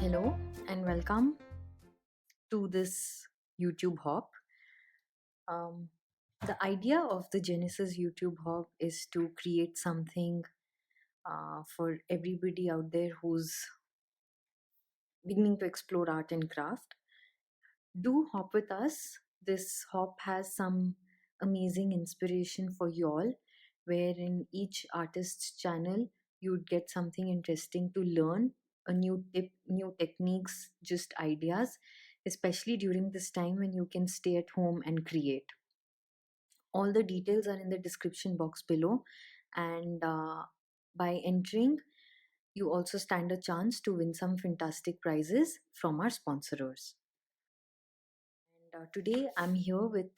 Hello and welcome to this YouTube hop. Um, the idea of the Genesis YouTube hop is to create something for everybody out there who's beginning to explore art and craft. Do hop with us. This hop has some amazing inspiration for you all, where in each artist's channel you'd get something interesting to learn, a new tip, new techniques, just ideas, especially during this time when you can stay at home and create. All the details are in the description box below, and by entering, you also stand a chance to win some fantastic prizes from our sponsors. And today I'm here with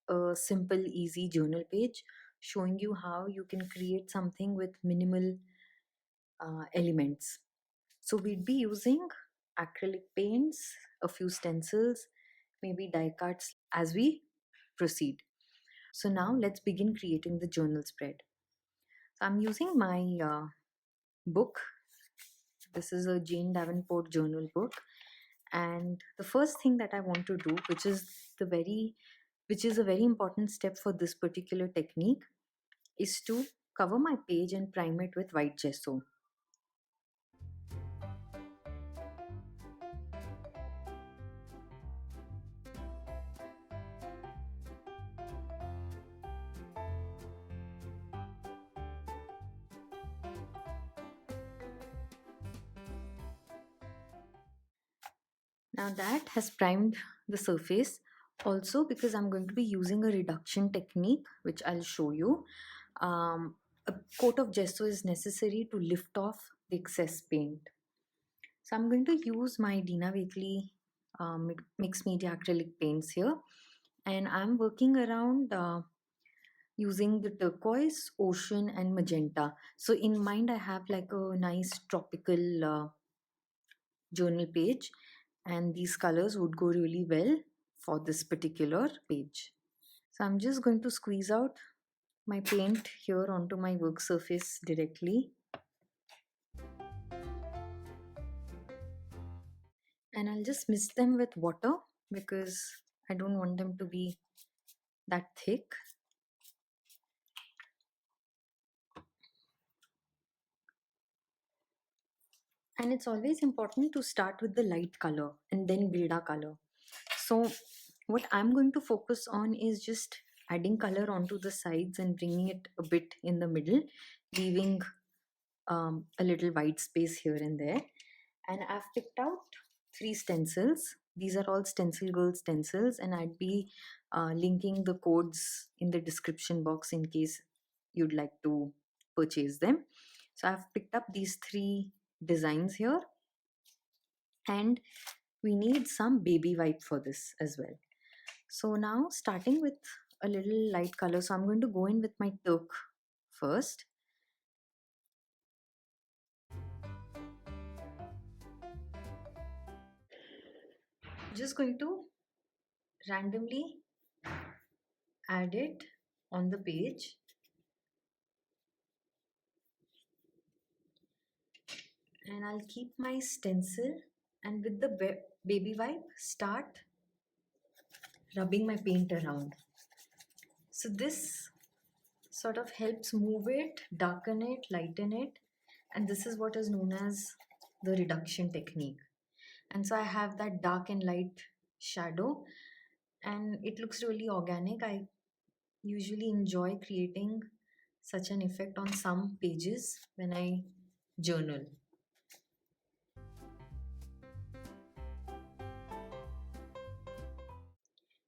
a simple, easy journal page showing you how you can create something with minimal elements. So we'd be using acrylic paints, a few stencils, maybe die cuts as we proceed. So now let's begin creating the journal spread. So I'm using my book. This is a Jane Davenport journal book, and the first thing that I want to do, which is a very important step for this particular technique, is to cover my page and prime it with white gesso. Now that has primed the surface. Also, because I'm going to be using a reduction technique, which I'll show you, a coat of gesso is necessary to lift off the excess paint. So I'm going to use my Dina Wakley mixed media acrylic paints here, and I'm working around using the turquoise, ocean, and magenta. So in mind, I have like a nice tropical journal page, and these colors would go really well for this particular page. So I'm just going to squeeze out my paint here onto my work surface directly, and I'll just mix them with water because I don't want them to be that thick. And it's always important to start with the light color and then build our color. So what I'm going to focus on is just adding color onto the sides and bringing it a bit in the middle, leaving a little white space here and there. And I've picked out 3 stencils. These are all Stencil Girl stencils, and I'd be linking the codes in the description box in case you'd like to purchase them. So I've picked up these 3 designs here, and we need some baby wipe for this as well. So now starting with a little light color, so I'm going to go in with my turk first. Just going to randomly add it on the page, and I'll keep my stencil, and with the baby wipe start rubbing my paint around. So this sort of helps move it, darken it, lighten it, and this is what is known as the reduction technique. And so I have that dark and light shadow, and it looks really organic. I usually enjoy creating such an effect on some pages when I journal.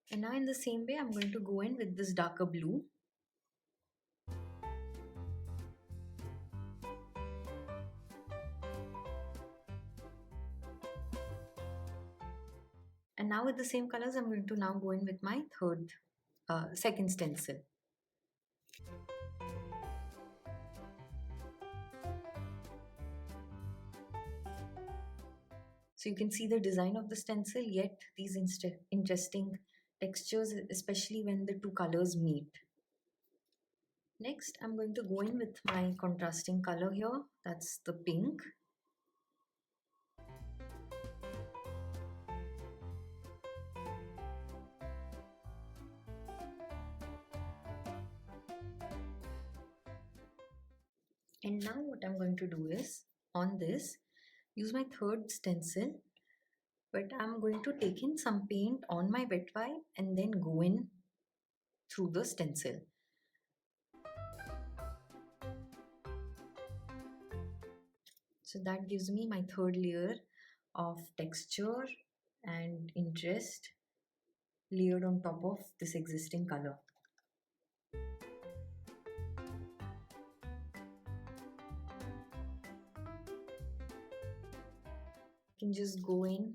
And now in the same way, I'm going to go in with this darker blue. And now with the same colors, I'm going to now go in with my second stencil. So you can see the design of the stencil, yet these interesting textures, especially when the 2 colors meet. Next, I'm going to go in with my contrasting color here. That's the pink. And now what I'm going to do is, on this, use my third stencil, but I'm going to take in some paint on my wet wipe and then go in through the stencil. So that gives me my third layer of texture and interest layered on top of this existing color. I can just go in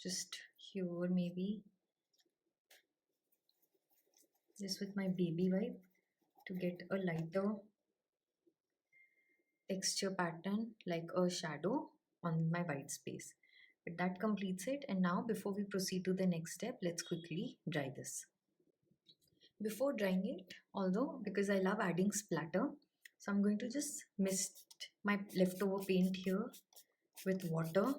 just here, maybe just with my baby wipe to get a lighter texture pattern like a shadow on my white space. But that completes it. And now before we proceed to the next step, let's quickly dry this. Before drying it, although because I love adding splatter, so I'm going to just mist my leftover paint here with water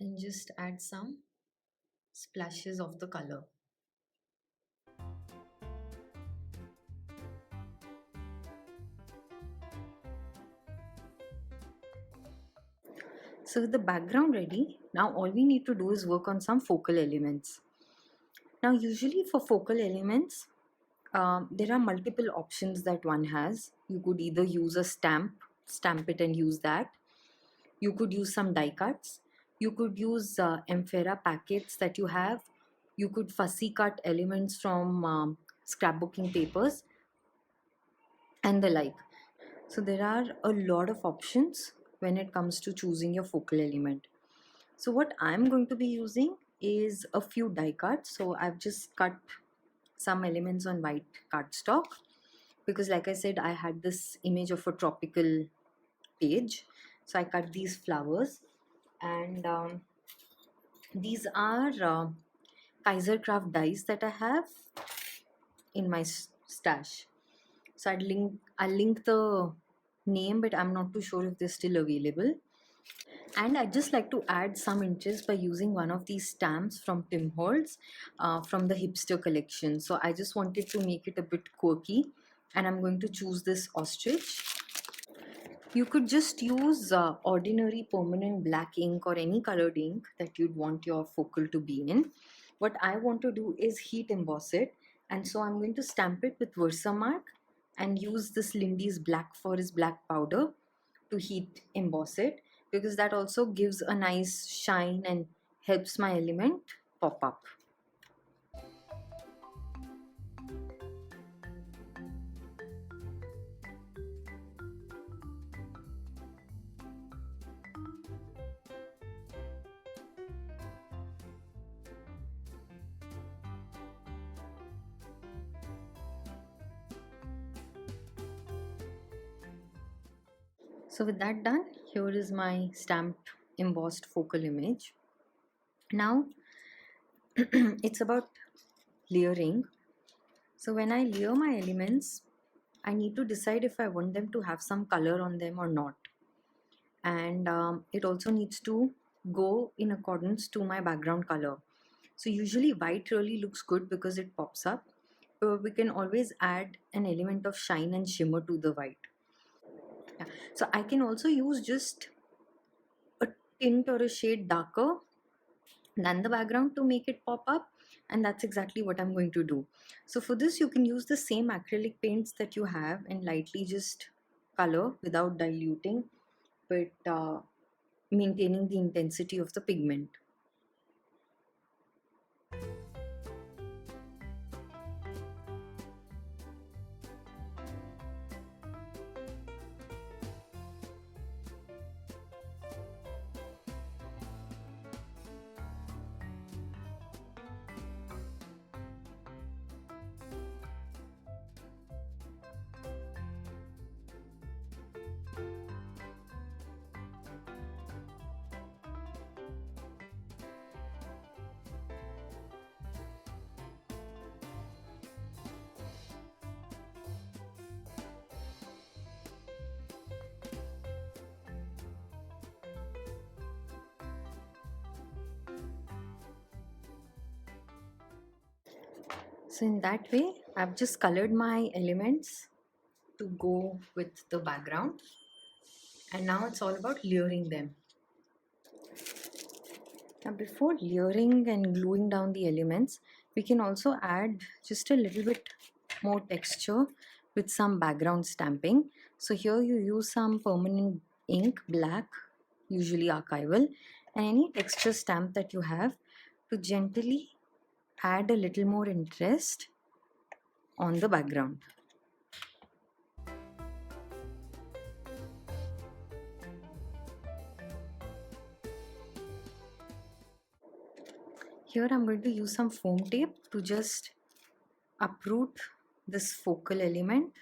and just add some splashes of the color. So with the background ready, now all we need to do is work on some focal elements. Now usually for focal elements, there are multiple options that one has. You could either use a stamp it and use that. You could use some die cuts. You could use amphora packets that you have. You could fussy cut elements from scrapbooking papers and the like. So there are a lot of options when it comes to choosing your focal element. So what I'm going to be using is a few die cuts. So I've just cut some elements on white cardstock because like I said, I had this image of a tropical page. So I cut these flowers, and these are Kaiser craft dies that I have in my stash. So I'll link the name, but I'm not too sure if they're still available. And I'd just like to add some interest by using one of these stamps from Tim Holtz from the hipster collection. So I just wanted to make it a bit quirky, and I'm going to choose this ostrich. You could just use ordinary permanent black ink or any colored ink that you'd want your focal to be in. What I want to do is heat emboss it, and so I'm going to stamp it with Versamark and use this Lindy's Black Forest black powder to heat emboss it, because that also gives a nice shine and helps my element pop up. So with that done, here is my stamped embossed focal image. Now it's about layering. So when I layer my elements, I need to decide if I want them to have some color on them or not. And it also needs to go in accordance to my background color. So usually white really looks good because it pops up. We can always add an element of shine and shimmer to the white. Yeah. So I can also use just a tint or a shade darker than the background to make it pop up, and that's exactly what I'm going to do. So for this you can use the same acrylic paints that you have and lightly just color without diluting, but maintaining the intensity of the pigment. So in that way I've just colored my elements to go with the background, and now it's all about layering them. Now before layering and gluing down the elements, we can also add just a little bit more texture with some background stamping. So here you use some permanent ink, black, usually archival, and any texture stamp that you have to gently add a little more interest on the background. Here I'm going to use some foam tape to just uproot this focal element.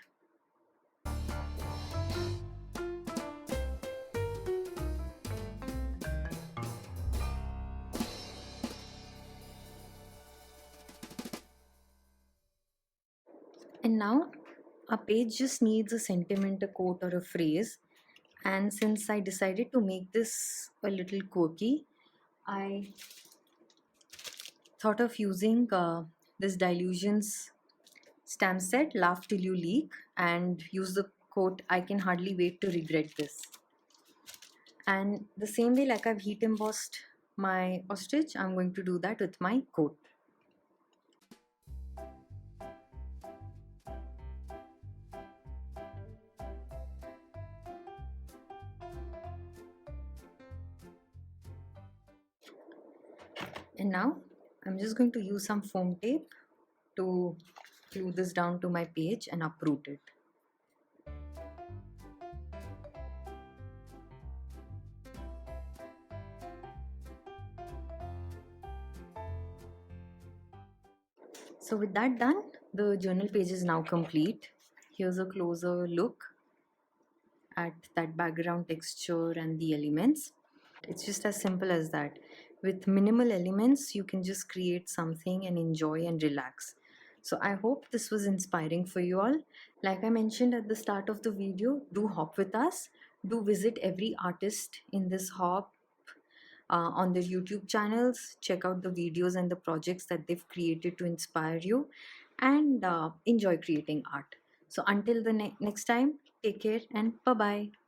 And now a page just needs a sentiment, a quote, or a phrase. And since I decided to make this a little quirky, I thought of using this Dilutions stamp set, Laugh Till You Leak, and use the quote, I can hardly wait to regret this. And the same way like I've heat embossed my ostrich, I'm going to do that with my quote. And now I'm just going to use some foam tape to glue this down to my page and uproot it. So with that done, the journal page is now complete. Here's a closer look at that background texture and the elements. It's just as simple as that. With minimal elements, you can just create something and enjoy and relax. So I hope this was inspiring for you all. Like I mentioned at the start of the video, do hop with us. Do visit every artist in this hop on their YouTube channels. Check out the videos and the projects that they've created to inspire you, and enjoy creating art. So until the next time, take care and bye bye.